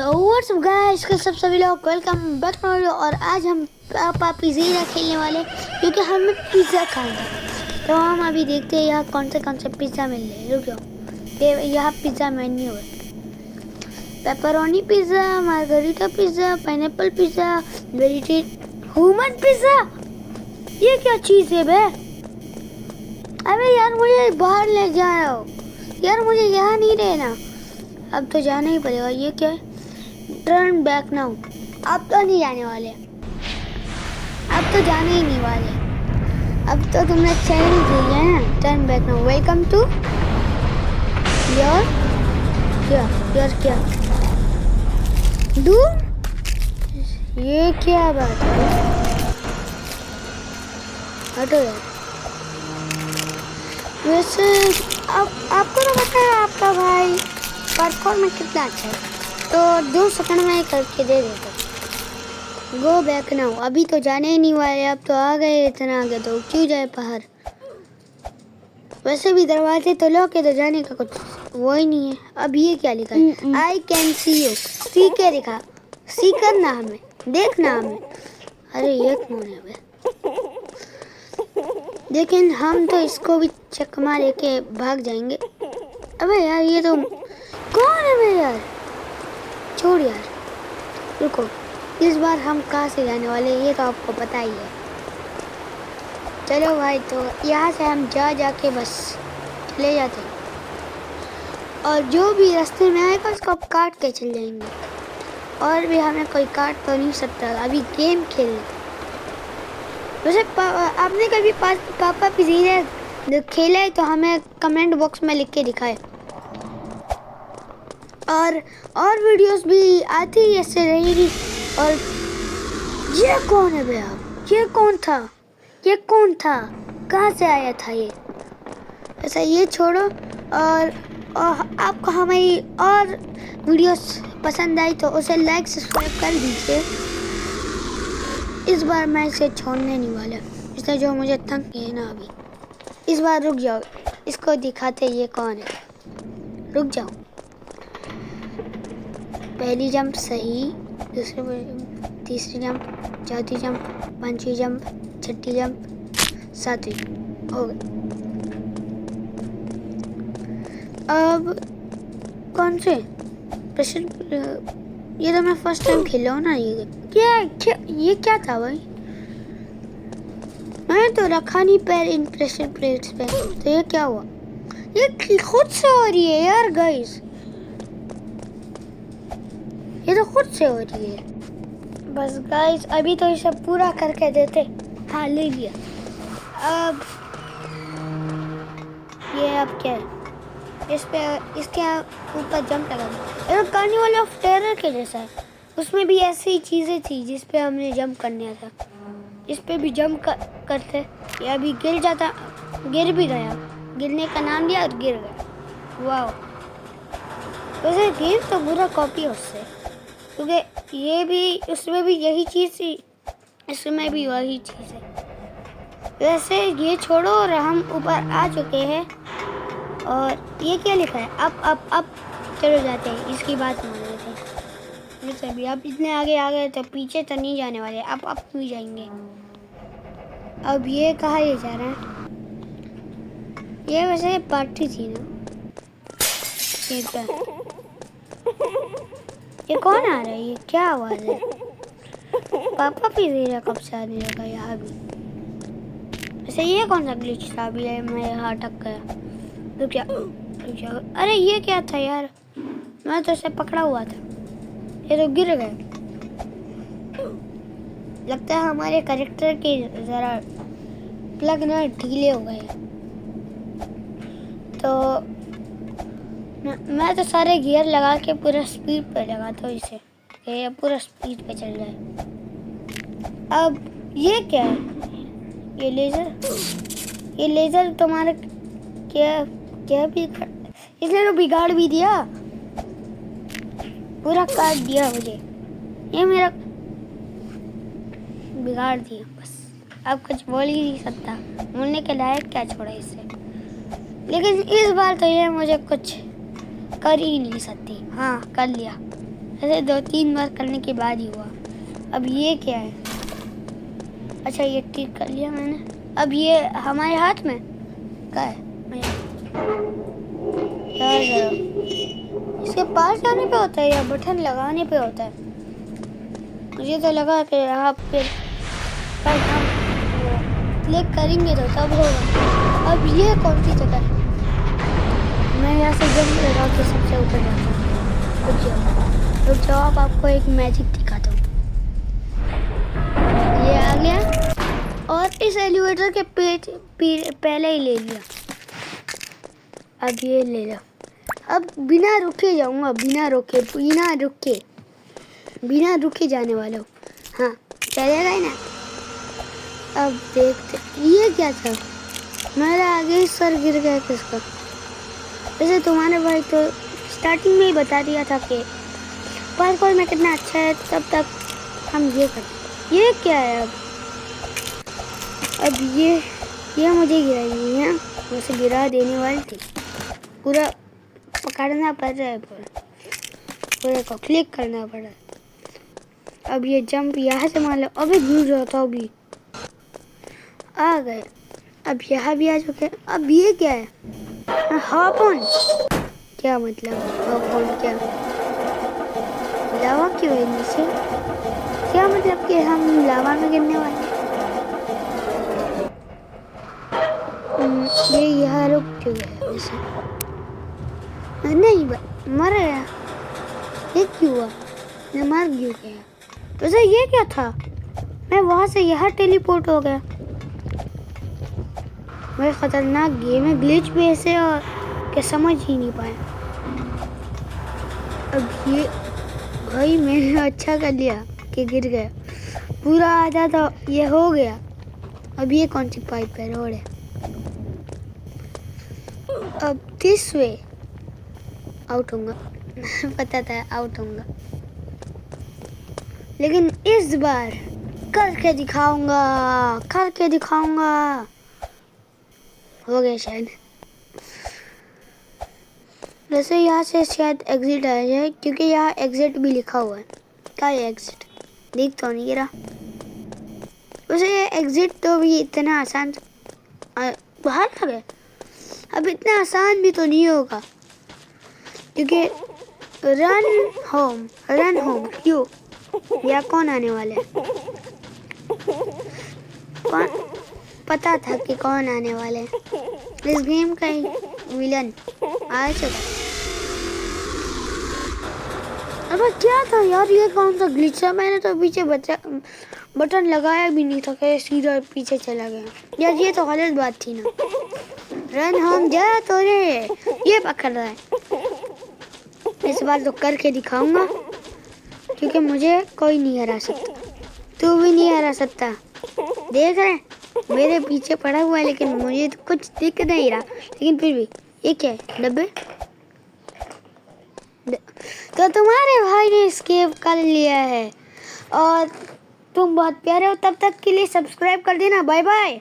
तो what's up guys, सब सभी लोग वेलकम बैक टू वीडियो। और आज हम पापा पिज़्ज़ा खेलने वाले क्योंकि हमें पिज़्ज़ा खाना है। तो हम अभी देखते हैं यहाँ कौन से पिज़्ज़ा मिल रहे हैं। रुक जाओ, ये यहाँ पिज़्ज़ा मेन्यू है। Pepperoni pizza, margherita pizza, pineapple pizza, vegetarian human pizza. ये क्या चीज़ है बे? अबे यार मुझे बाहर ले जाओ यार, मुझे यहाँ नहीं रहना। अब तो जाना ही पड़ेगा। ये क्या है? Turn back now. अब तो नहीं जाने वाले, अब तो जाने ही नहीं वाले। अब तो तुमने चैन ही की है ना। Turn back now. Welcome to your क्या डू। ये क्या बात है? हटो यार। वैसे आपको तो पता है आपका भाई परफॉर्म में कितना अच्छा है, तो 2 सेकंड में करके दे देते। Go back now. अभी तो जाने ही नहीं वाले, अब तो आ गए। इतना आगे तो क्यों जाए बाहर? वैसे भी दरवाजे तो लॉक है, तो जाने का कुछ वो ही नहीं है। अब ये क्या लिखा है? I can see you. सी क्या लिखा? सी करना हमें, देखना हमें। अरे ये कौन है बे? लेकिन हम तो इसको भी चकमा लेके भाग जाएंगे। अबे यार ये तो कौन है बे यार? छोड़ यार, रुको। इस बार हम कहाँ से जाने वाले ये तो आपको पता ही है। चलो भाई, तो यहाँ से हम जाके बस चले जाते हैं, और जो भी रास्ते में आएगा उसको काट के चल जाएंगे। और भी हमें कोई काट तो नहीं सकता। अभी गेम खेलने। वैसे आपने कभी पापा पिज़्ज़ा खेला है तो हमें कमेंट बॉक्स में लिख के दिखाए। और वीडियोस भी आती है ऐसे रहेगी। और ये कौन है भैया? ये कौन था? ये कौन था? कहाँ से आया था ये? ऐसा ये छोड़ो। और आपको हमारी और वीडियोस पसंद आई तो उसे लाइक सब्सक्राइब कर दीजिए। इस बार मैं इसे छोड़ने नहीं वाला, इसने जो मुझे तंग किया है ना अभी। इस बार रुक जाओ, इसको दिखाते ये कौन है। रुक जाओ। पहली जंप सही, दूसरी तीसरी जंप, चौथी जंप, पांचवी जंप, छठी जंप, सातवीं हो गई। अब कौन से प्रेशर? ये तो मैं फर्स्ट टाइम खेला हूँ ना। ये क्या था भाई? मैं तो रखा नहीं पैर इन प्रेशर प्लेट्स पे। तो ये क्या हुआ? ये खुद से हो रही है यार गाइस, ये तो खुद से हो रही है। बस गाइस अभी तो इसे पूरा करके देते। हाँ ले लिया। अब ये अब क्या है? इस पे इसके ऊपर जंप लगा दिया। ये तो कार्निवल ऑफ टेरर के जैसा है। उसमें भी ऐसी चीज़ें थी जिस पे हमने जंप करना था। इस पे भी जंप करते। ये अभी गिर जाता, गिर भी गया। गिरने का नाम लिया और गिर गया। वाह, वैसे गेम तो बुरा कॉपी है उससे, क्योंकि ये भी उसमें भी यही चीज़ थी, इसमें भी वही चीज़ है। वैसे ये छोड़ो और हम ऊपर आ चुके हैं। और ये क्या लिखा है? अब चलो जाते हैं, इसकी बात मान लेते हैं। वैसे भी अब इतने आगे आ गए तो पीछे तो नहीं जाने वाले। अब भी जाएंगे। अब ये कहाँ ले जा रहा है? ये वैसे पार्टी थी ना। ये क्या? ये कौन आ रहा है? ये क्या आवाज़ है? पापा पिज़्ज़ा कब से आने लगा यहाँ भी? वैसे ये कौन सा ग्लिच था? अभी मैं यहाँ अटक गया। रुक जा। अरे ये क्या था यार? मैं तो इसे पकड़ा हुआ था, ये तो गिर गए। लगता है हमारे कैरेक्टर के ज़रा प्लग ना ढीले हो गए। तो मैं तो सारे गियर लगा के पूरा स्पीड पे लगाता हूँ इसे, ये पूरा स्पीड पे चल जाए। अब ये क्या है? ये लेज़र तुम्हारा क्या भी इसने तो बिगाड़ भी दिया, पूरा काट दिया मुझे। ये मेरा बिगाड़ दिया बस। अब कुछ बोल ही नहीं सकता, बोलने के लायक क्या छोड़ा इससे। लेकिन इस बार तो ये मुझे कुछ कर ही नहीं सकती। हाँ कर लिया। ऐसे 2-3 बार करने के बाद ही हुआ। अब ये क्या है? अच्छा ये ठीक कर लिया मैंने। अब ये हमारे हाथ में क्या है? यार जरा इसके पास जाने पे होता है या बटन लगाने पे होता है? मुझे तो लगा कि यहाँ पे पर हम क्लिक करेंगे तो तब होगा। अब ये कौन सी जगह है? मैं यहाँ से जंप लगा के सबसे ऊपर जाता हूँ। रुक जाओ अब आपको एक मैजिक दिखाता हूँ। ये आ गया और इस एलिवेटर के पहले ही ले लिया। अब ये ले लो। अब बिना रुके जाऊँगा, बिना रुके जाने वाला हूँ। हाँ चलेगा ही ना। अब देखते ये क्या था? मेरा आगे ही सर गिर गया किसका? वैसे तुम्हारे भाई तो स्टार्टिंग में ही बता दिया था कि पार्कोर में कितना अच्छा है, तब तक हम ये करते। ये क्या है अब ये मुझे गिराई है, मुझे गिरा देने वाली थी। पूरा पकड़ना पड़ रहा है, पूरे को क्लिक करना पड़ रहा है। अब ये जंप यहाँ से मार लो। अबे गिर जाता हूँ अभी। आ गए। अब यहाँ भी आ चुके। अब ये क्या है? हॉप ऑन क्या मतलब? हॉप ऑन क्या? लावा क्यों है नीचे? क्या मतलब कि हम लावा में गिरने वाले? ये यहाँ रुक क्यों गया वैसे? नहीं मर गया। ये क्यों हुआ? मैं मर क्यों गया? वैसे ये क्या था? मैं वहाँ से यहाँ टेलीपोर्ट हो गया। वह खतरनाक गेम है, ग्लिच भी ऐसे और क्या समझ ही नहीं पाए। अब ये भाई मैंने अच्छा कर लिया कि गिर गया। पूरा आधा तो ये हो गया। अब ये कौन सी पाइप है? रोड है। अब दिस वे आउट होऊंगा। पता था आउट होऊंगा, लेकिन इस बार करके दिखाऊंगा। हो गया शायद। वैसे यहाँ से शायद एग्जिट आ जाए, क्योंकि यहाँ एग्जिट भी लिखा हुआ है। क्या है एग्जिट? देख तो नहीं रहा। वैसे ये एग्जिट तो भी इतना आसान बाहर आ गए। अब इतना आसान भी तो नहीं होगा, क्योंकि रन होम क्यों? या कौन आने वाला है? कौन? पता था कि कौन आने वाले हैं। इस गेम का विलन आ चुका। अब क्या था यार? ये कौन सा ग्लिच है? मैंने तो पीछे बटन लगाया भी नहीं था कि सीधा पीछे चला गया। यार ये तो गलत बात थी ना। रन होम जा तो रे, ये पकड़ रहा है। इस बार तो करके दिखाऊंगा, क्योंकि मुझे कोई नहीं हरा सकता। तू भी नहीं हरा सकता। देख रहे मेरे पीछे पड़ा हुआ है, लेकिन मुझे तो कुछ दिख नहीं रहा। लेकिन फिर भी ये क्या है? डब्बे? तो तुम्हारे भाई ने एस्केप कर लिया है और तुम बहुत प्यारे हो। तब तक के लिए सब्सक्राइब कर देना। Bye bye.